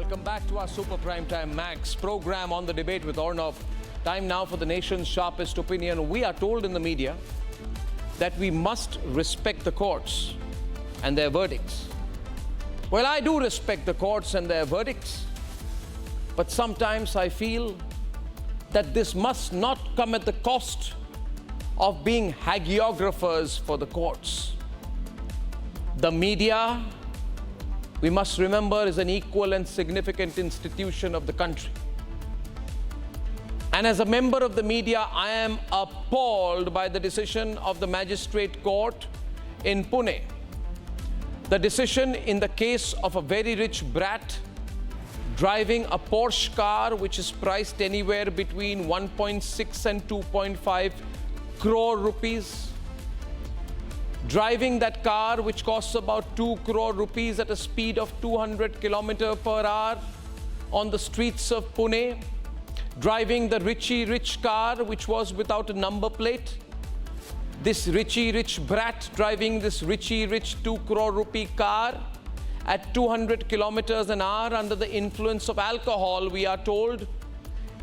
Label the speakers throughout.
Speaker 1: Welcome back to our Super Primetime Max program on the debate with Arnab. Time now for the nation's sharpest opinion. We are told in the media that we must respect the courts and their verdicts. Well, I do respect the courts and their verdicts, but sometimes I feel that this must not come at the cost of being hagiographers for the courts. The media, we must remember, is an equal and significant institution of the country. And as a member of the media, I am appalled by the decision of the magistrate court in Pune. The decision in the case of a very rich brat driving a Porsche car which is priced anywhere between 1.6 and 2.5 crore rupees. Driving that car which costs about 2 crore rupees at a speed of 200 kilometers per hour on the streets of Pune. Driving the Richie Rich car which was without a number plate. This Richie Rich brat driving this Richie Rich 2 crore rupee car at 200 kilometers an hour under the influence of alcohol, we are told,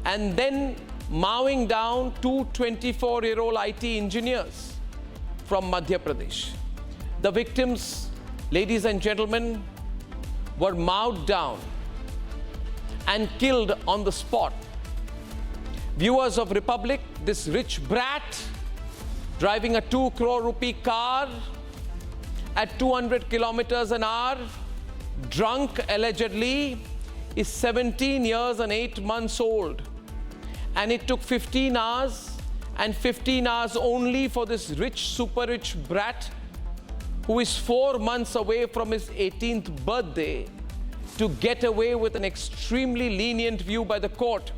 Speaker 1: and then mowing down two 24-year-old IT engineers from Madhya Pradesh. The victims, ladies and gentlemen, were mowed down and killed on the spot. Viewers of Republic, this rich brat driving a 2 crore rupee car at 200 kilometers an hour, drunk allegedly, is 17 years and 8 months old. And it took 15 hours and 15 hours only for this rich, super rich brat, who is 4 months away from his 18th birthday, to get away with an extremely lenient view by the court.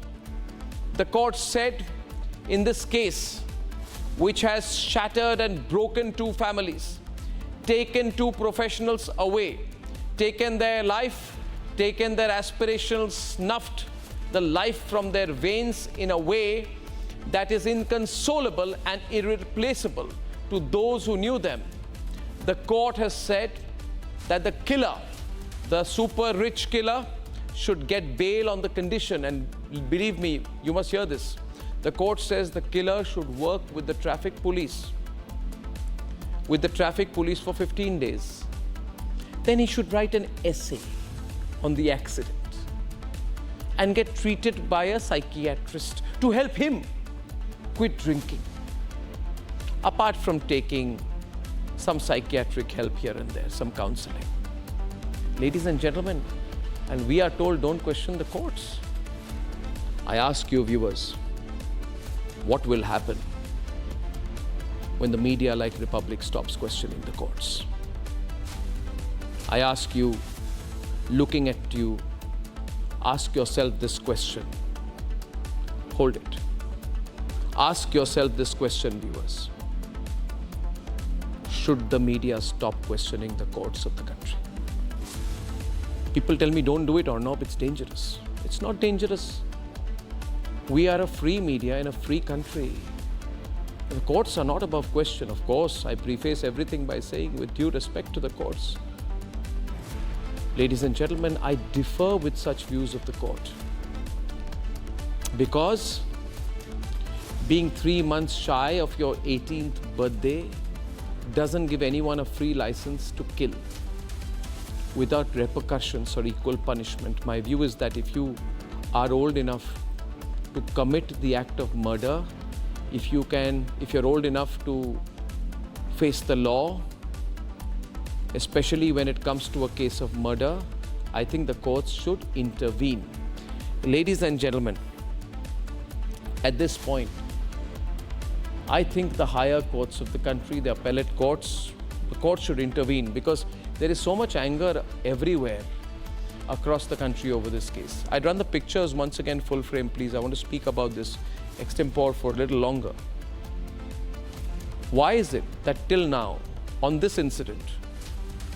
Speaker 1: The court said, in this case, which has shattered and broken two families, taken two professionals away, taken their life, taken their aspirations, snuffed the life from their veins in a way that is inconsolable and irreplaceable to those who knew them. The court has said that the killer, the super rich killer, should get bail on the condition, and believe me, you must hear this. The court says the killer should work with the traffic police, for 15 days. Then he should write an essay on the accident and get treated by a psychiatrist to help him quit drinking, apart from taking some psychiatric help here and there, some counseling. Ladies and gentlemen, and we are told don't question the courts. I ask you, viewers, what will happen when the media like Republic stops questioning the courts? I ask you, looking at you, ask yourself this question. Hold it. Ask yourself this question, viewers. Should the media stop questioning the courts of the country? People tell me, don't do it, Arnab, it's dangerous. It's not dangerous. We are a free media in a free country. The courts are not above question. Of course, I preface everything by saying, with due respect to the courts. Ladies and gentlemen, I differ with such views of the court. Because being 3 months shy of your 18th birthday doesn't give anyone a free license to kill without repercussions or equal punishment. My view is that if you are old enough to commit the act of murder, if you're old enough to face the law, especially when it comes to a case of murder, I think the courts should intervene. Ladies and gentlemen, at this point, I think the higher courts of the country, the appellate courts, the courts should intervene, because there is so much anger everywhere across the country over this case. I'd run the pictures once again full frame, please. I want to speak about this extempore for a little longer. Why is it that till now, on this incident,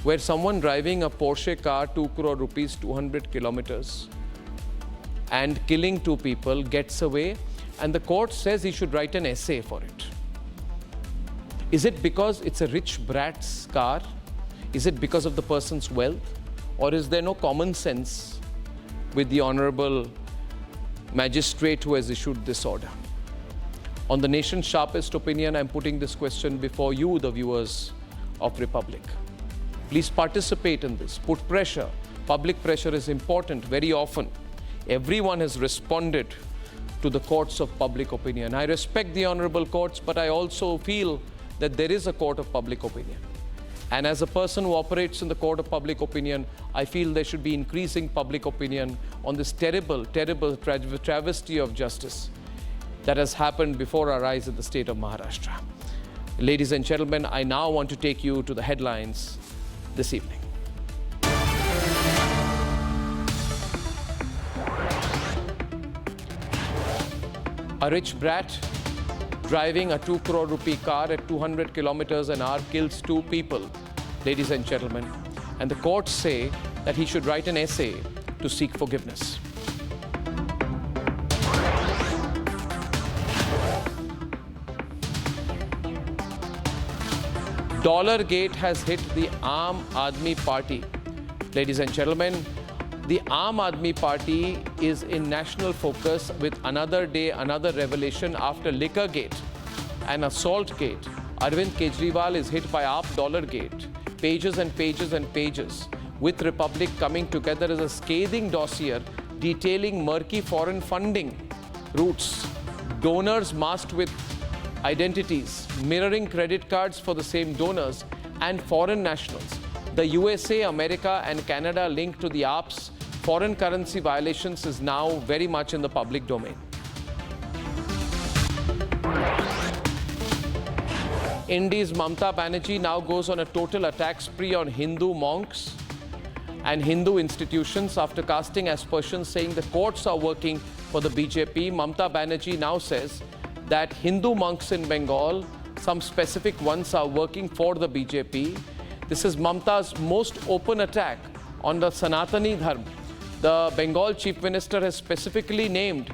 Speaker 1: where someone driving a Porsche car, 2 crore rupees, 200 kilometers, and killing two people gets away, and the court says he should write an essay for it? Is it because it's a rich brat's car? Is it because of the person's wealth? Or is there no common sense with the Honorable Magistrate who has issued this order. On the nation's sharpest opinion, I'm putting this question before you, the viewers of Republic. Please participate in this. Put pressure. Public pressure is important. Very often, everyone has responded to the courts of public opinion. I respect the honorable courts, but I also feel that there is a court of public opinion. And as a person who operates in the court of public opinion, I feel there should be increasing public opinion on this terrible, terrible travesty of justice that has happened before our eyes in the state of Maharashtra. Ladies and gentlemen, I now want to take you to the headlines this evening. A rich brat driving a 2 crore rupee car at 200 kilometers an hour kills 2 people, ladies and gentlemen. And the courts say that he should write an essay to seek forgiveness. Dollargate has hit the Aam Aadmi Party. Ladies and gentlemen, the Aam Aadmi Party is in national focus with another day, another revelation after Liquorgate and Assaultgate. Arvind Kejriwal is hit by AAP Dollargate. Pages and pages and pages, with Republic coming together as a scathing dossier detailing murky foreign funding routes, donors masked with identities, mirroring credit cards for the same donors, and foreign nationals. The USA, America, and Canada linked to the AAP's foreign currency violations is now very much in the public domain. India's Mamata Banerjee now goes on a total attack spree on Hindu monks and Hindu institutions after casting aspersions saying the courts are working for the BJP. Mamata Banerjee now says that Hindu monks in Bengal, some specific ones, are working for the BJP. This is Mamata's most open attack on the Sanatani Dharma. The Bengal Chief Minister has specifically named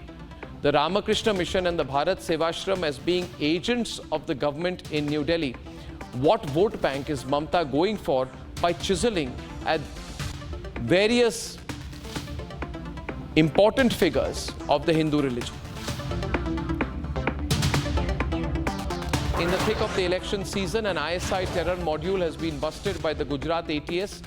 Speaker 1: the Ramakrishna Mission and the Bharat Sevashram as being agents of the government in New Delhi. What vote bank is Mamata going for by chiseling at various important figures of the Hindu religion? In the thick of the election season, an ISI terror module has been busted by the Gujarat ATS.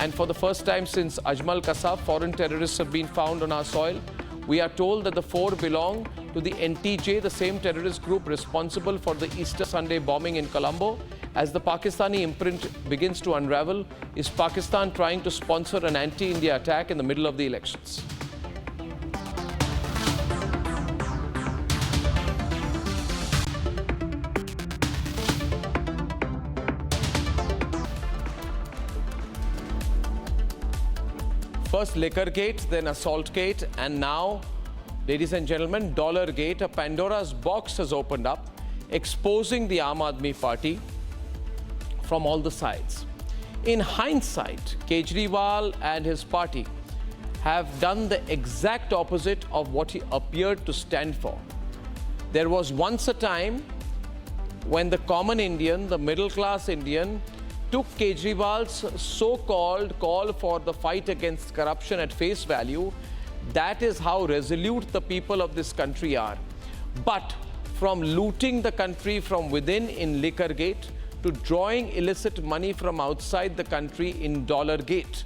Speaker 1: And for the first time since Ajmal Kasab, foreign terrorists have been found on our soil. We are told that the 4 belong to the NTJ, the same terrorist group responsible for the Easter Sunday bombing in Colombo. As the Pakistani imprint begins to unravel, is Pakistan trying to sponsor an anti-India attack in the middle of the elections? First Liquorgate, then Assaultgate, and now, ladies and gentlemen, Dollargate. A Pandora's box has opened up, exposing the Aam Aadmi Party from all the sides. In hindsight, Kejriwal and his party have done the exact opposite of what he appeared to stand for. There was once a time when the common Indian, the middle-class Indian, took Kejriwal's so-called call for the fight against corruption at face value. That is how resolute the people of this country are. But from looting the country from within in Liquorgate to drawing illicit money from outside the country in Dollargate,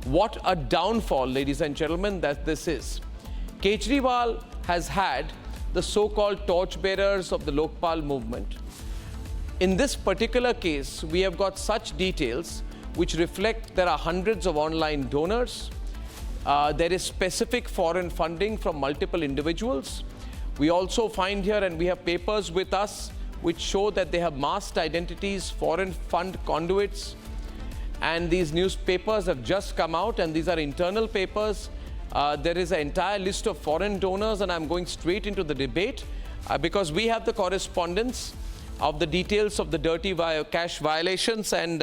Speaker 1: what a downfall, ladies and gentlemen, that this is. Kejriwal has had the so-called torchbearers of the Lokpal movement. In this particular case, we have got such details which reflect there are hundreds of online donors. There is specific foreign funding from multiple individuals. We also find here, and we have papers with us, which show that they have masked identities, foreign fund conduits. And these newspapers have just come out, and these are internal papers. There is an entire list of foreign donors, and I'm going straight into the debate because we have the correspondence of the details of the dirty cash violations, and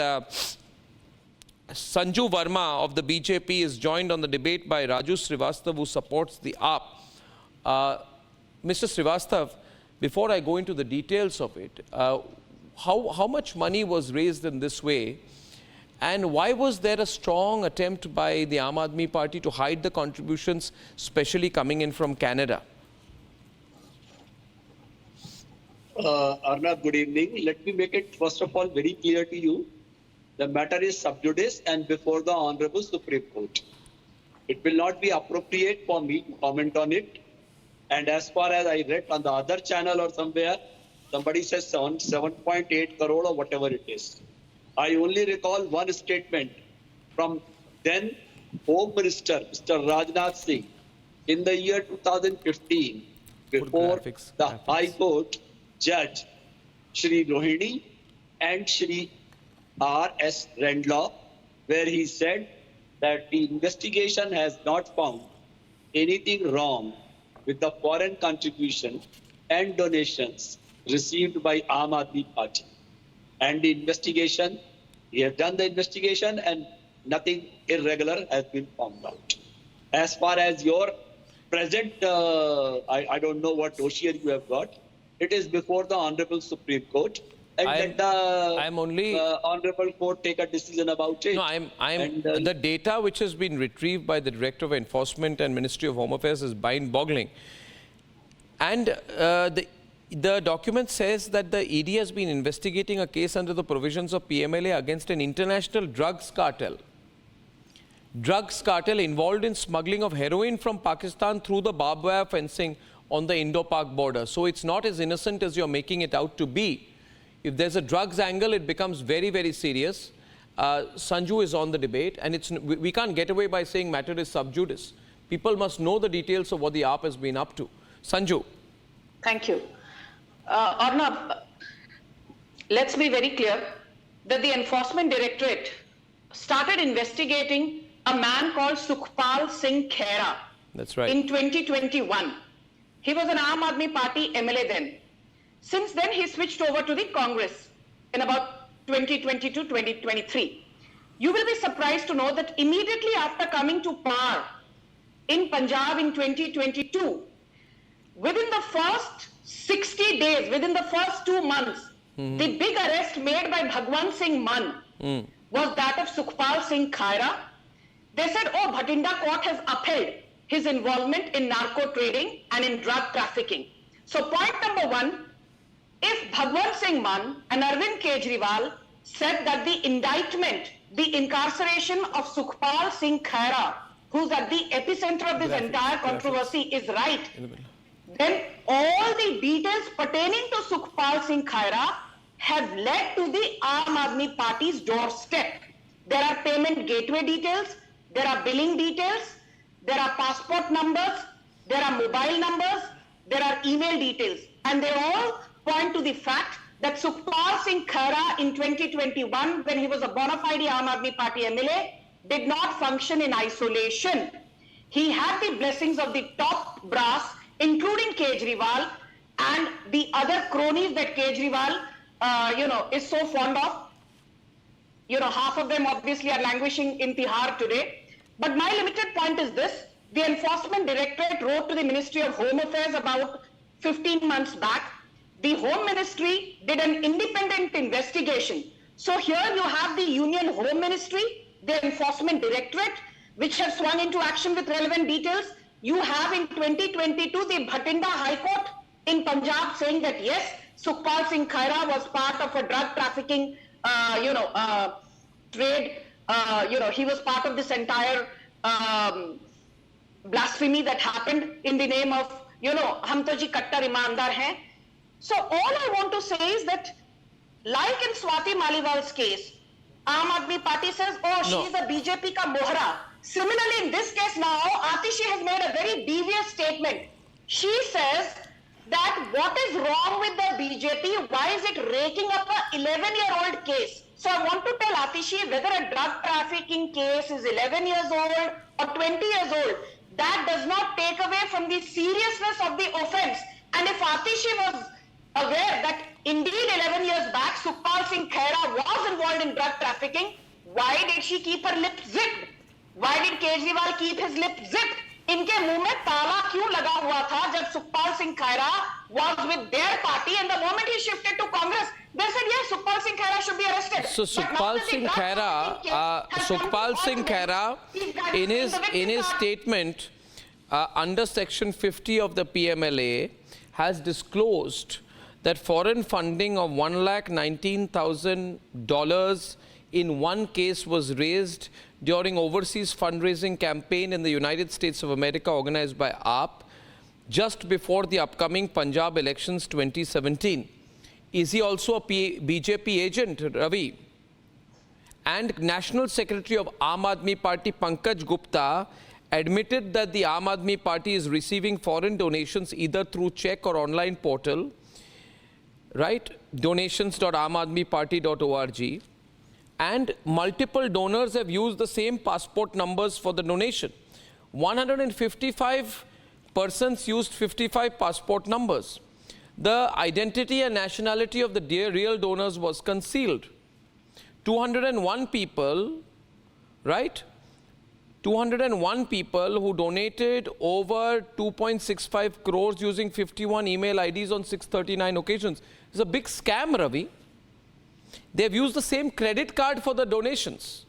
Speaker 1: Sanju Verma of the BJP is joined on the debate by Raju Srivastav, who supports the AAP. Mr. Srivastav, before I go into the details of it, how much money was raised in this way, And why was there a strong attempt by the Aam Aadmi Party to hide the contributions, especially coming in from Canada?
Speaker 2: Arnab, good evening. Let me make it first of all very clear to you. The matter is sub judice and before the Honorable Supreme Court. It will not be appropriate for me to comment on it. And as far as I read on the other channel or somewhere, somebody says 7.8 crore or whatever it is. I only recall one statement from then Home Minister, Mr. Rajnath Singh, in the year 2015, before the High Court Judge Shri Rohini and Shri R.S. Rendlaw, where he said that the investigation has not found anything wrong with the foreign contribution and donations received by Aam Aadmi Party. And the investigation, we have done the investigation and nothing irregular has been found out. As far as your present, I don't know what dossier you have got, it is before the Honorable Supreme Court. And let the Honorable Court take a decision about it.
Speaker 1: No, the data which has been retrieved by the Director of Enforcement and Ministry of Home Affairs is mind-boggling. And the document says that the ED has been investigating a case under the provisions of PMLA against an international drugs cartel. Drugs cartel involved in smuggling of heroin from Pakistan through the barbed wire fencing on the Indo-Pak border. So it's not as innocent as you're making it out to be. If there's a drugs angle, it becomes very, very serious. Sanju is on the debate, and we can't get away by saying matter is sub judice. People must know the details of what the AAP has been up to. Sanju.
Speaker 3: Thank you. Arnab, let's be very clear that the Enforcement Directorate started investigating a man called Sukhpal Singh Khaira.
Speaker 1: That's right.
Speaker 3: In 2021. He was an Aam Aadmi Party MLA then. Since then, he switched over to the Congress in about 2022-2023. You will be surprised to know that immediately after coming to power in Punjab in 2022, within the first 60 days, within the first 2 months, the big arrest made by Bhagwan Singh Mann was that of Sukhpal Singh Khaira. They said, oh, Bhatinda court has upheld his involvement in narco trading and in drug trafficking. So point number one, if Bhagwan Singh Mann and Arvind Kejriwal said that the indictment, the incarceration of Sukhpal Singh Khaira, who's at the epicenter of this entire controversy, is right, then all the details pertaining to Sukhpal Singh Khaira have led to the Aam Aadmi Party's doorstep. There are payment gateway details, there are billing details, there are passport numbers, there are mobile numbers, there are email details, and they all point to the fact that Sukhpal Singh Khaira in 2021, when he was a bona fide Aam Aadmi Party MLA, did not function in isolation. He had the blessings of the top brass, including Kejriwal and the other cronies that Kejriwal, is so fond of. Half of them obviously are languishing in Tihar today. But my limited point is this: the Enforcement Directorate wrote to the Ministry of Home Affairs about 15 months back. The Home Ministry did an independent investigation. So here you have the Union Home Ministry, the Enforcement Directorate, which have swung into action with relevant details. You have in 2022 the Bhatinda High Court in Punjab saying that yes, Sukhpal Singh Khaira was part of a drug trafficking, trade. He was part of this entire blasphemy that happened in the name of, hum to ji kattar imandar hain. So all I want to say is that, like in Swati Maliwal's case, Aam Aadmi Party says, oh, she's a BJP ka mohra. Similarly, in this case now, Atishi has made a very devious statement. She says that what is wrong with the BJP? Why is it raking up a 11-year-old case? So I want to tell Atishi, whether a drug trafficking case is 11 years old or 20 years old, that does not take away from the seriousness of the offense. And if Atishi was aware that indeed 11 years back Sukhpal Singh Khaira was involved in drug trafficking, why did she keep her lip zipped? Why did Kejriwal keep his lip zipped? इनके मुंह में ताला क्यों लगा हुआ था जब Sukhpal Singh Khaira was with their party and the moment he shifted to Congress, they said yes, Sukhpal Singh Khaira should be arrested.
Speaker 1: So Sukhpal Singh Khaira, in his statement under Section 50 of the PMLA, has disclosed that foreign funding of $119,000 in one case was raised during overseas fundraising campaign in the United States of America organized by AAP just before the upcoming Punjab elections 2017. Is he also a BJP agent, Ravi? And National Secretary of Aam Aadmi Party, Pankaj Gupta, admitted that the Aam Aadmi Party is receiving foreign donations either through check or online portal, right? Donations.amadmiparty.org. And multiple donors have used the same passport numbers for the donation. 155 persons used 55 passport numbers. The identity and nationality of the real donors was concealed. 201 people, right? 201 people who donated over 2.65 crores using 51 email IDs on 639 occasions. It's a big scam, Ravi. They've used the same credit card for the donations.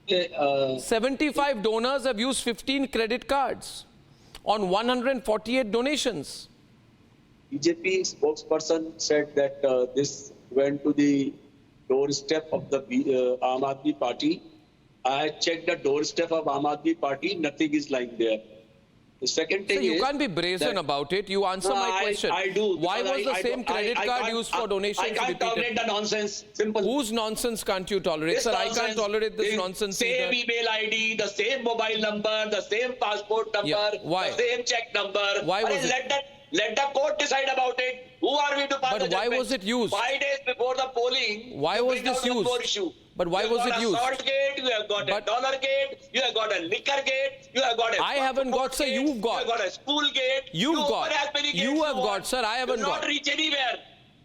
Speaker 1: 75 donors have used 15 credit cards on 148 donations.
Speaker 2: BJP spokesperson said that this went to the doorstep of the Aam Aadmi Party. I checked the doorstep of Aam Aadmi Party, nothing is lying there. The second thing
Speaker 1: so you can't be brazen about it. You answer my question.
Speaker 2: I do.
Speaker 1: Why was the same credit card used for donations?
Speaker 2: I can't tolerate the nonsense. Simple.
Speaker 1: Whose nonsense can't you tolerate?
Speaker 2: This
Speaker 1: Sir,
Speaker 2: nonsense,
Speaker 1: I can't tolerate this nonsense
Speaker 2: same
Speaker 1: either.
Speaker 2: email ID, the same mobile number, the same passport number,
Speaker 1: Why?
Speaker 2: the same check number.
Speaker 1: Why was it?
Speaker 2: Let the court decide about it. Who are we to pass the
Speaker 1: But why
Speaker 2: judgment?
Speaker 1: was it used?
Speaker 2: 5 days before the polling.
Speaker 1: Why was
Speaker 2: bring
Speaker 1: this
Speaker 2: out one
Speaker 1: used?
Speaker 2: more issue.
Speaker 1: But why was it used?
Speaker 2: Assaultgate, you have got a Dollargate, you have got a Liquorgate, you have got a...
Speaker 1: I haven't got, sir, you've got.
Speaker 2: You have got a school gate.
Speaker 1: You've got.
Speaker 2: As many gates
Speaker 1: You have got,
Speaker 2: want.
Speaker 1: sir, I haven't
Speaker 2: You
Speaker 1: got.
Speaker 2: not reach anywhere.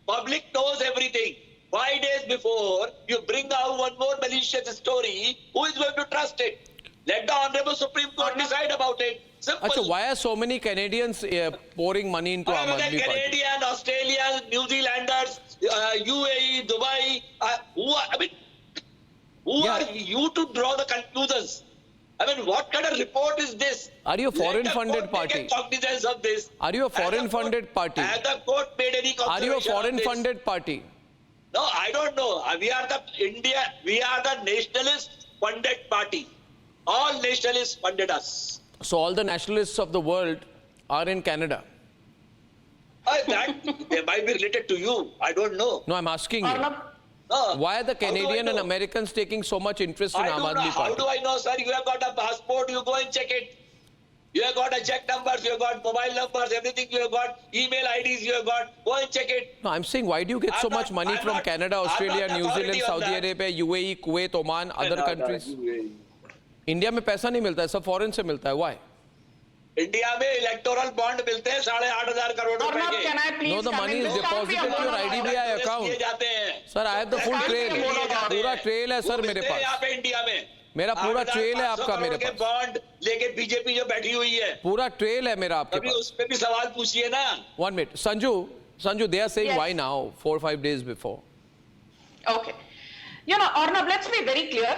Speaker 2: Public knows everything. 5 days before, you bring out one more malicious story. Who is going to trust it? Let the Honorable Supreme Court decide about it. Simple.
Speaker 1: Achha, why are so many Canadians pouring money into Aam Aadmi Party?
Speaker 2: Canadian, Australian, New Zealanders, UAE, Dubai. Who are you to draw the conclusions? I mean, what kind of report is this?
Speaker 1: Are you a foreign-funded party?
Speaker 2: Take cognizance of this.
Speaker 1: Are you a foreign-funded party?
Speaker 2: Has the court made any
Speaker 1: Are you a
Speaker 2: consideration of this?
Speaker 1: foreign-funded party?
Speaker 2: No, I don't know. We are the nationalist-funded party. All nationalists funded us.
Speaker 1: So all the nationalists of the world are in Canada?
Speaker 2: That they might be related to you. I don't know.
Speaker 1: No, I'm asking you. Why are the Canadian and Americans taking so much interest in Aam Aadmi
Speaker 2: How
Speaker 1: Party?
Speaker 2: do I know, sir? You have got a passport, you go and check it. You have got a check numbers, you have got mobile numbers, everything you have got, email IDs you have got, go and check it.
Speaker 1: No, I'm saying, why do you get so much money from Canada, Australia, New Zealand, Saudi Arabia, UAE, Kuwait, Oman, other countries? India में पैसा नहीं मिलता है, सब foreign से मिलता है. Why?
Speaker 2: India में इलेक्टोरल बॉन्ड मिलते हैं 8,500 करोड़ रुपए के.
Speaker 1: No, the money is deposited to your IDBI account. Sir, I have the full trail. पूरा trail है सर मेरे पास.
Speaker 2: यहाँ पे इंडिया में
Speaker 1: मेरा पूरा trail है आपका मेरे पास.
Speaker 2: बॉन्ड लेके बीजेपी जो बैठी हुई है.
Speaker 1: पूरा trail है मेरा आपके
Speaker 2: अभी
Speaker 1: पास.
Speaker 2: उस पे भी सवाल पूछिए ना.
Speaker 1: 1 minute. Sanju, they are saying why now, 4 or 5 days before?
Speaker 3: Okay. You know, Arnab, let's be very clear.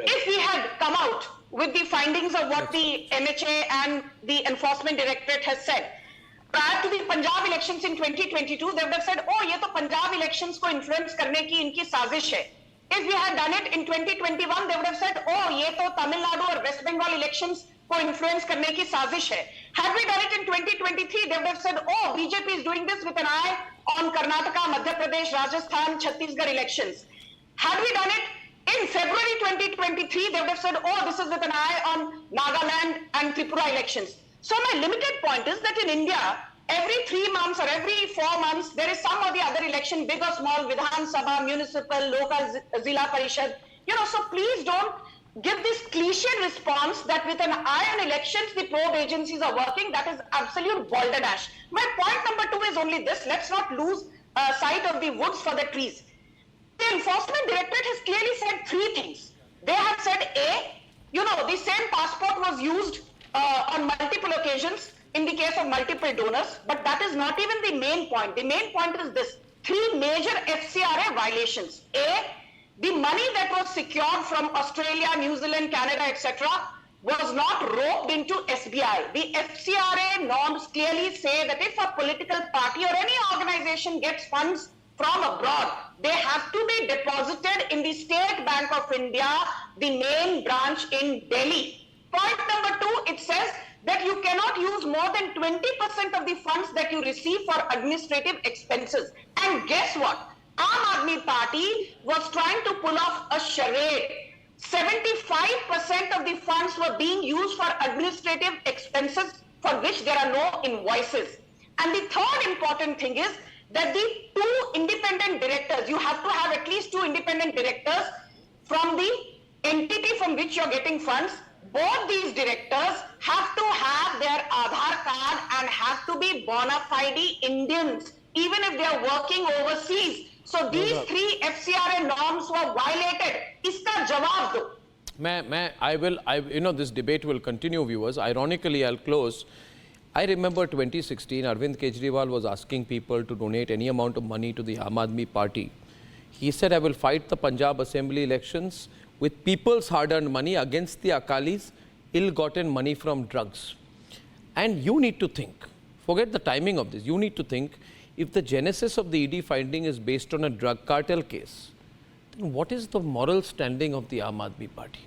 Speaker 3: If we had come out with the findings of what the MHA and the Enforcement Directorate has said, prior to the Punjab elections in 2022, they would have said, oh, ये तो Punjab elections को influence करने की इनकी साजिश है. If we had done it in 2021, they would have said, oh, ये तो Tamil Nadu और West Bengal elections को influence करने की साजिश है. Had we done it in 2023, they would have said, oh, BJP is doing this with an eye on Karnataka, Madhya Pradesh, Rajasthan, Chhattisgarh elections. Had we done it in February 2023, they would have said, oh, this is with an eye on Nagaland and Tripura elections. So my limited point is that in India, every 3 months or every 4 months, there is some or the other election, big or small, Vidhan Sabha, municipal, local, Zilla Parishad. You know, so please don't give this cliche response that with an eye on elections, the probe agencies are working. That is absolute balderdash. My point number 2 is only this. Let's not lose sight of the woods for the trees. The Enforcement Directorate has clearly said 3 things. They have said, A, You know, the same passport was used on multiple occasions in the case of multiple donors, but that is not even the main point. The main point is this: three major FCRA violations. A, the money that was secured from Australia, New Zealand, Canada, etc. was not roped into SBI. The FCRA norms clearly say that if a political party or any organization gets funds from abroad, they have to be deposited in the State Bank of India, the main branch in Delhi. Point number two, it says that you cannot use more than 20% of the funds that you receive for administrative expenses. And guess what? Aam Aadmi Party was trying to pull off a charade. 75% of the funds were being used for administrative expenses for which there are no invoices. And the third important thing is that the two independent directors, you have to have at least two independent directors from the entity from which you're getting funds. Both these directors have to have their Aadhaar card and have to be bona fide Indians, even if they are working overseas. So these three FCRA norms were violated. Iska jawab do.
Speaker 1: This debate will continue, viewers. Ironically, I'll close. I remember 2016, Arvind Kejriwal was asking people to donate any amount of money to the Aam Aadmi Party. He said, I will fight the Punjab Assembly elections with people's hard-earned money against the Akalis, ill-gotten money from drugs. And you need to think, forget the timing of this, you need to think, if the genesis of the ED finding is based on a drug cartel case, then what is the moral standing of the Aam Aadmi Party?